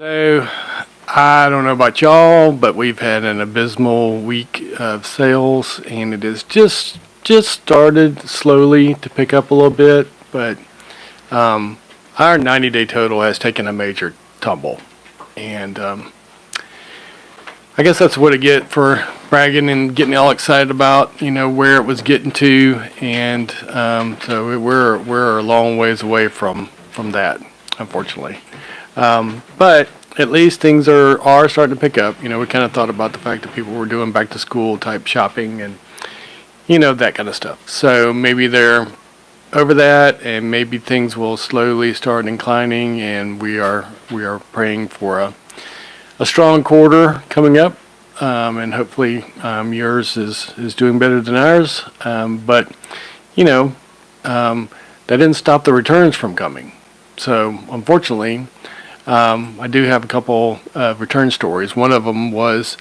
So, I don't know about y'all, but we've had an abysmal week of sales, and it has just started slowly to pick up a little bit. But our 90-day total has taken a major tumble, and I guess that's what I get for bragging and getting all excited about where it was getting to, and so we're a long ways away from that, unfortunately. But at least things are starting to pick up. We kind of thought about the fact that people were doing back to school type shopping and that kind of stuff. So maybe they're over that, and maybe things will slowly start inclining, and we are praying for a strong quarter coming up, and hopefully yours is doing better than ours. But you know, that didn't stop the returns from coming. So unfortunately, I do have a couple of return stories. One of them was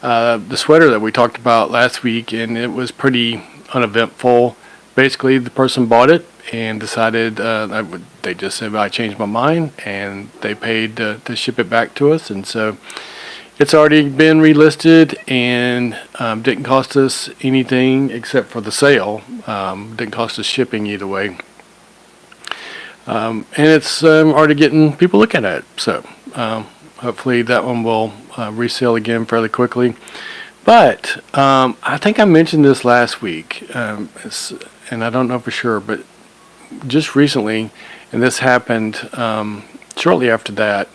the sweater that we talked about last week, and it was pretty uneventful. Basically, the person bought it and decided they just said, "I changed my mind," and they paid to ship it back to us. And so it's already been relisted, and didn't cost us anything except for the sale. Didn't cost us shipping either way. And it's already getting people looking at it. So hopefully that one will resell again fairly quickly. But I think I mentioned this last week, and I don't know for sure, but just recently, and this happened shortly after that,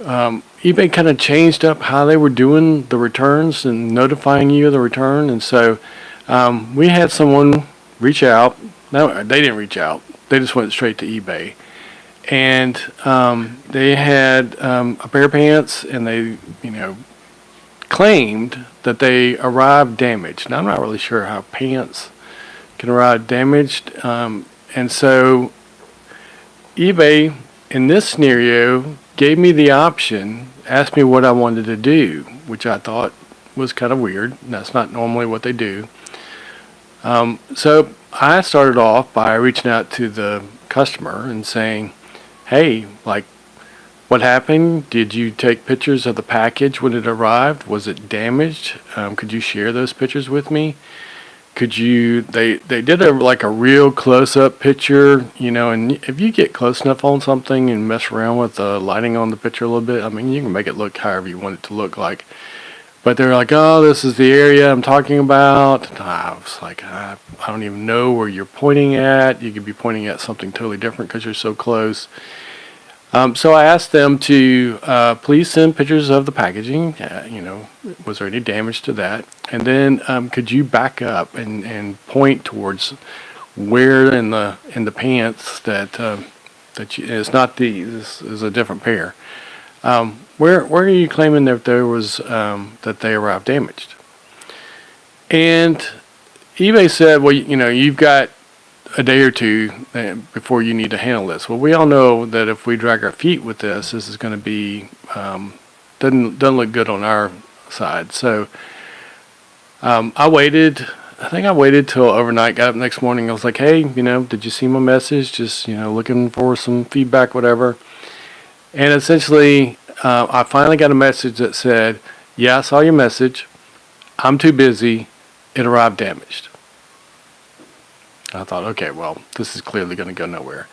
eBay kind of changed up how they were doing the returns and notifying you of the return. And so we had someone reach out. No, they didn't reach out. They just went straight to eBay. And they had a pair of pants, and they, claimed that they arrived damaged. Now, I'm not really sure how pants can arrive damaged. And so eBay, in this scenario, gave me the option, asked me what I wanted to do, which I thought was kind of weird. That's not normally what they do. So I started off by reaching out to the customer and saying, "Hey, what happened? Did you take pictures of the package when it arrived? Was it damaged? Could you share those pictures with me? Could you?" They did a real close-up picture, and if you get close enough on something and mess around with the lighting on the picture a little bit, I mean, you can make it look however you want it to look like. But they're like, "Oh, this is the area I'm talking about." And I was like, I don't even know where you're pointing at. You could be pointing at something totally different because you're so close. So I asked them to please send pictures of the packaging. Was there any damage to that? And then could you back up and point towards where in the pants that it's not these. This is a different pair. Where are you claiming that there was that they arrived damaged? And eBay said, "Well, you've got a day or two before you need to handle this." Well, we all know that if we drag our feet with this is going to be doesn't look good on our side. So I waited. I think I waited till overnight. Got up next morning. I was like, "Hey, did you see my message? Just looking for some feedback, whatever." And essentially, I finally got a message that said, "Yeah, I saw your message. I'm too busy. It arrived damaged." I thought, okay, well, this is clearly going to go nowhere.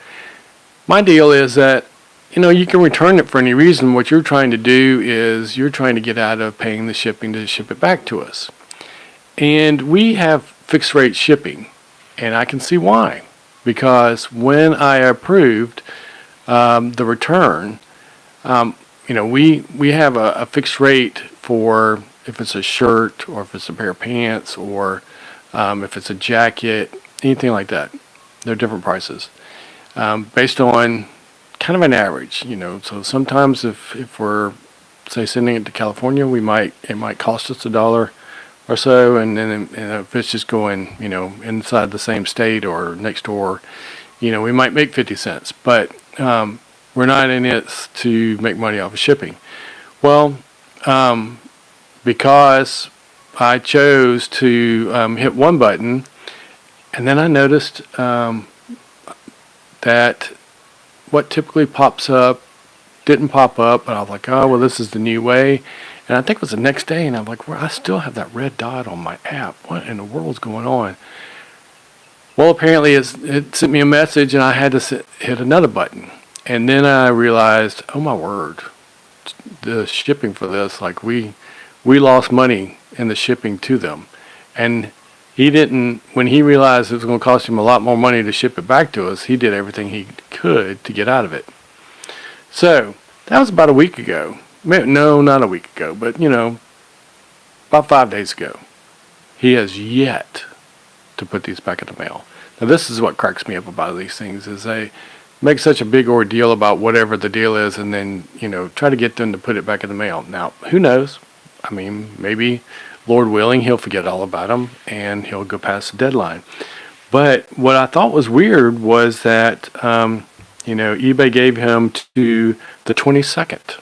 My deal is that, you can return it for any reason. What you're trying to do is you're trying to get out of paying the shipping to ship it back to us. And we have fixed rate shipping, and I can see why. Because when I approved the return, we have a fixed rate for if it's a shirt or if it's a pair of pants or if it's a jacket, anything like that. They're different prices based on kind of an average. So sometimes if we're say sending it to California, it might cost us $1 or so, and then if it's just going inside the same state or next door, we might make 50 cents, but we're not in it to make money off of shipping. Well, because I chose to hit one button, and then I noticed that what typically pops up didn't pop up, but I was like, oh, well, this is the new way. And I think it was the next day, and I'm like, well, I still have that red dot on my app. What in the world's going on? Well, apparently it sent me a message, and I had to hit another button. And then I realized, oh my word, the shipping for this, like we lost money in the shipping to them. And he didn't, when he realized it was going to cost him a lot more money to ship it back to us, he did everything he could to get out of it. So that was about a week ago. No, not a week ago, but about 5 days ago. He has yet to put these back in the mail. Now this is what cracks me up about these things, is they make such a big ordeal about whatever the deal is, and then try to get them to put it back in the mail. Now who knows? I mean, maybe Lord willing he'll forget all about them and he'll go past the deadline. But what I thought was weird was that eBay gave him to the 22nd.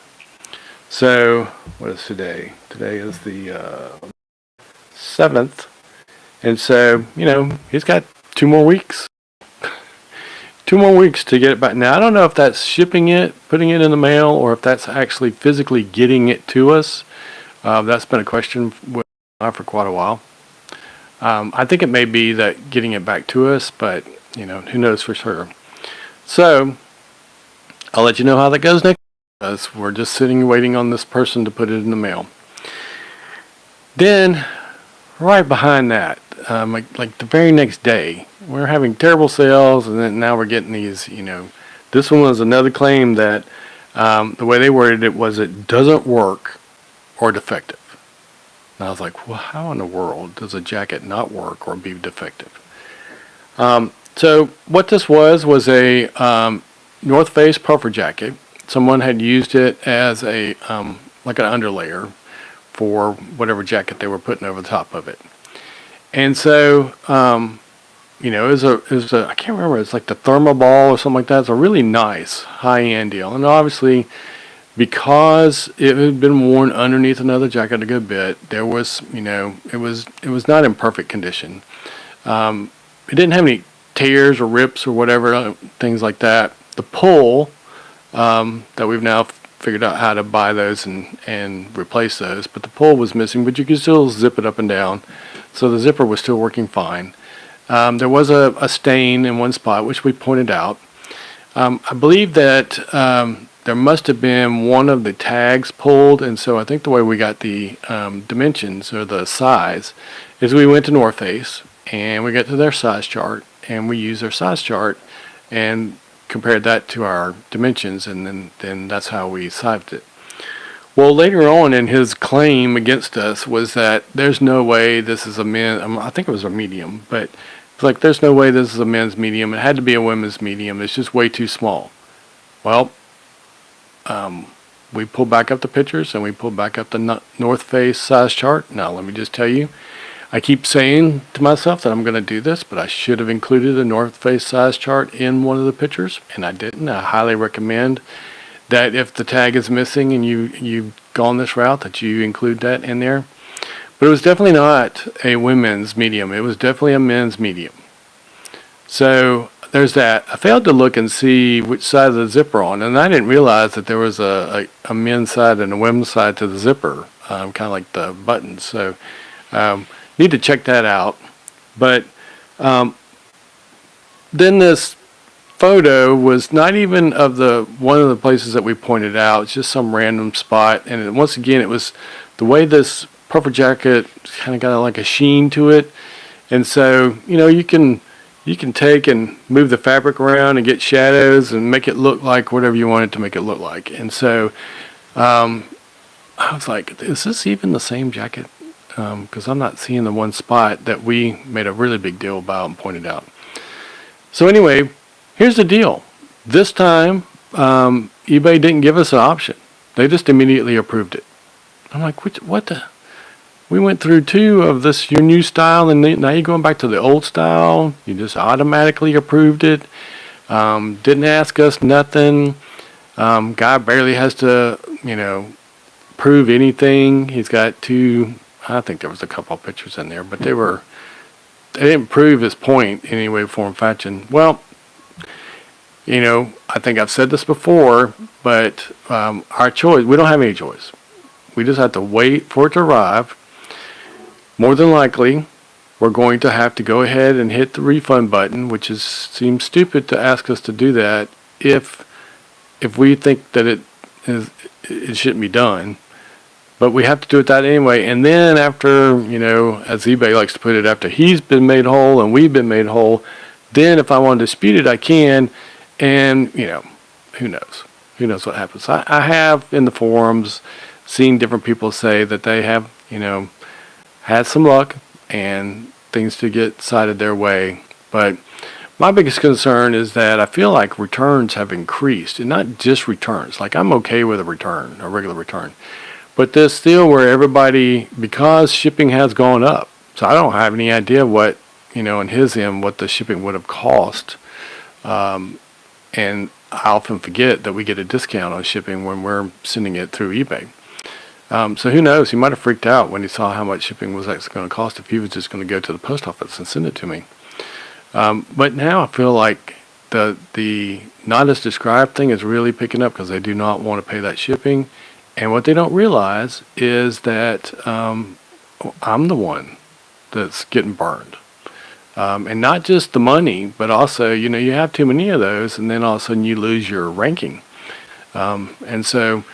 So what is today? Today is the 7th. And so, he's got 2 more weeks. 2 more weeks to get it back. Now, I don't know if that's shipping it, putting it in the mail, or if that's actually physically getting it to us. That's been a question for quite a while. I think it may be that getting it back to us, but, who knows for sure. So, I'll let you know how that goes next. Because we're just sitting waiting on this person to put it in the mail. Then, right behind that, like the very next day, we're having terrible sales, and then now we're getting these, this one was another claim that the way they worded it was it doesn't work or defective. And I was like, well, how in the world does a jacket not work or be defective? So what this was a North Face puffer jacket. Someone had used it as a like an underlayer for whatever jacket they were putting over the top of it. And so, it was a I can't remember, it's like the Thermoball or something like that. It's a really nice high-end deal. And obviously, because it had been worn underneath another jacket a good bit, there was, it was not in perfect condition. It didn't have any tears or rips or whatever, things like that. The pull, that we've now figured out how to buy those and replace those, but the pull was missing, but you could still zip it up and down, so the zipper was still working fine. There was a stain in one spot, which we pointed out. I believe that there must have been one of the tags pulled, and so I think the way we got the dimensions or the size is we went to North Face and we got to their size chart, and we used their size chart and compared that to our dimensions, and then that's how we sized it. Well, later on in his claim against us was that there's no way this is a I think it was a medium, but it's like there's no way this is a men's medium. It had to be a women's medium. It's just way too small. Well, we pulled back up the pictures and we pulled back up the North Face size chart. Now, let me just tell you, I keep saying to myself that I'm going to do this, but I should have included the North Face size chart in one of the pictures, and I didn't. I highly recommend that if the tag is missing and you've gone this route, that you include that in there. But it was definitely not a women's medium. It was definitely a men's medium. So there's that. I failed to look and see which side of the zipper on, and I didn't realize that there was a men's side and a women's side to the zipper, kind of like the buttons. So need to check that out. But then this photo was not even of one of the places that we pointed out. It's just some random spot, and once again, it was the way this puffer jacket kind of got like a sheen to it. And so you can take and move the fabric around and get shadows and make it look like whatever you want it to make it look like. And so I was like, is this even the same jacket? Because I'm not seeing the one spot that we made a really big deal about and pointed out. So anyway, here's the deal. This time, eBay didn't give us an option. They just immediately approved it. I'm like, what the? We went through 2 of this, your new style, and now you're going back to the old style. You just automatically approved it. Didn't ask us nothing. Guy barely has to, prove anything. He's got 2, I think there was a couple of pictures in there, but they didn't prove his point in any way, form, fashion. Well, I think I've said this before, but our choice, we don't have any choice. We just have to wait for it to arrive. More than likely, we're going to have to go ahead and hit the refund button, which seems stupid to ask us to do that if we think that it shouldn't be done. But we have to do it that anyway. And then after, as eBay likes to put it, after he's been made whole and we've been made whole, then if I want to dispute it, I can. And, who knows? Who knows what happens? I have in the forums seen different people say that they have, had some luck and things to get sided their way. But my biggest concern is that I feel like returns have increased, and not just returns. Like, I'm okay with a return, a regular return. But there's still where everybody, because shipping has gone up, so I don't have any idea what, in his end, what the shipping would have cost. And I often forget that we get a discount on shipping when we're sending it through eBay. So who knows? He might have freaked out when he saw how much shipping was actually going to cost if he was just going to go to the post office and send it to me. But now I feel like the not as described thing is really picking up because they do not want to pay that shipping. And what they don't realize is that I'm the one that's getting burned. And not just the money, but also, you have too many of those, and then all of a sudden you lose your ranking. And so,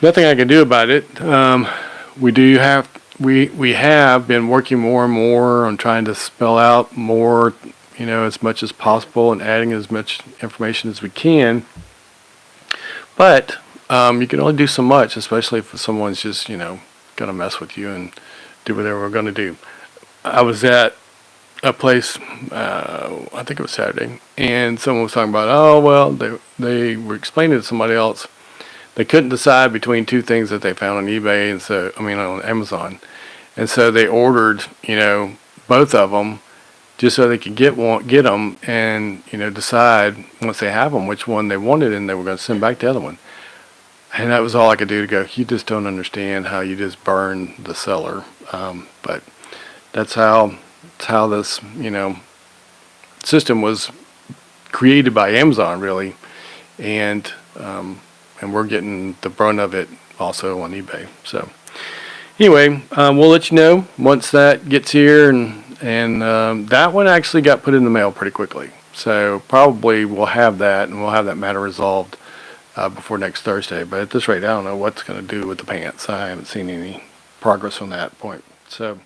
nothing I can do about it. We have been working more and more on trying to spell out more, as much as possible and adding as much information as we can. But you can only do so much, especially if someone's just, going to mess with you and do whatever we're going to do. I was at a place, I think it was Saturday, and someone was talking about, oh, well, they were explaining to somebody else they couldn't decide between two things that they found on eBay, on Amazon. And so they ordered, both of them just so they could get them and, decide once they have them which one they wanted, and they were going to send back the other one. And that was all I could do to go, you just don't understand how you just burn the seller. But that's how this, system was created by Amazon, really. And we're getting the brunt of it also on eBay. So anyway, we'll let you know once that gets here, and that one actually got put in the mail pretty quickly. So probably we'll have that, and we'll have that matter resolved before next Thursday. But at this rate, I don't know what's going to do with the pants. I haven't seen any progress on that point. So.